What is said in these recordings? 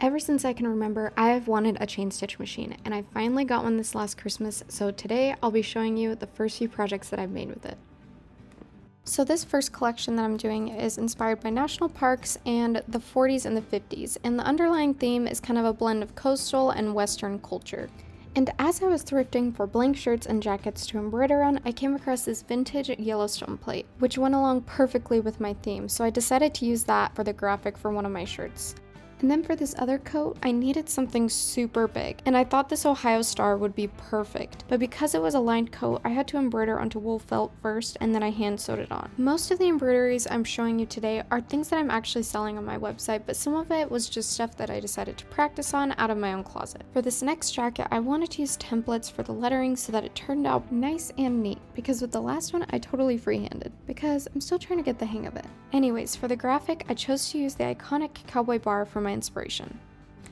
Ever since I can remember, I have wanted a chain stitch machine, and I finally got one this last Christmas, so today I'll be showing you the first few projects that I've made with it. So this first collection that I'm doing is inspired by national parks and the 40s and the 50s, and the underlying theme is kind of a blend of coastal and western culture. And as I was thrifting for blank shirts and jackets to embroider on, I came across this vintage Yellowstone plate, which went along perfectly with my theme, so I decided to use that for the graphic for one of my shirts. And then for this other coat, I needed something super big, and I thought this Ohio star would be perfect. But because it was a lined coat, I had to embroider onto wool felt first, and then I hand sewed it on. Most of the embroideries I'm showing you today are things that I'm actually selling on my website, but some of it was just stuff that I decided to practice on out of my own closet. For this next jacket, I wanted to use templates for the lettering so that it turned out nice and neat, because with the last one, I totally freehanded, because I'm still trying to get the hang of it. Anyways, for the graphic, I chose to use the iconic cowboy bar for my inspiration.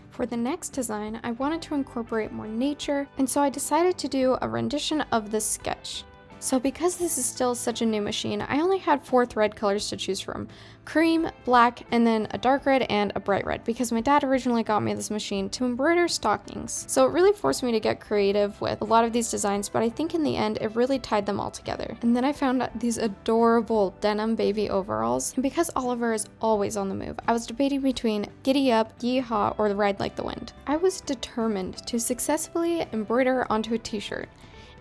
For the next design, I wanted to incorporate more nature, and so I decided to do a rendition of this sketch. So because this is still such a new machine, I only had 4 thread colors to choose from: cream, black, and then a dark red and a bright red, because my dad originally got me this machine to embroider stockings. So it really forced me to get creative with a lot of these designs, but I think in the end it really tied them all together. And then I found these adorable denim baby overalls, and because Oliver is always on the move, I was debating between Giddy Up, Yeehaw, or Ride Like the Wind. I was determined to successfully embroider onto a t-shirt.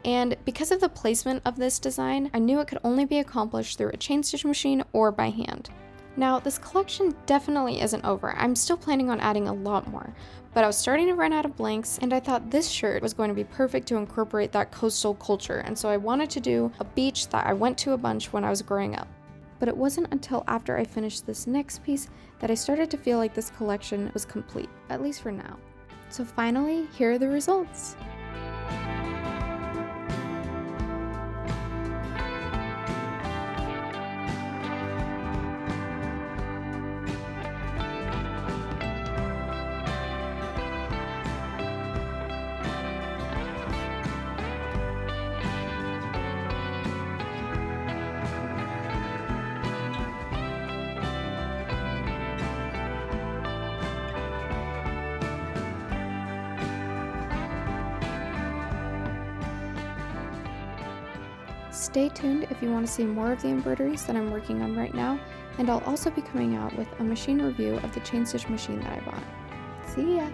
And because of the placement of this design, I knew it could only be accomplished through a chain stitch machine or by hand. Now, this collection definitely isn't over. I'm still planning on adding a lot more, but I was starting to run out of blanks, and I thought this shirt was going to be perfect to incorporate that coastal culture, and so I wanted to do a beach that I went to a bunch when I was growing up. But it wasn't until after I finished this next piece that I started to feel like this collection was complete, at least for now. So finally, here are the results. Stay tuned if you want to see more of the embroideries that I'm working on right now, and I'll also be coming out with a machine review of the chain stitch machine that I bought. See ya!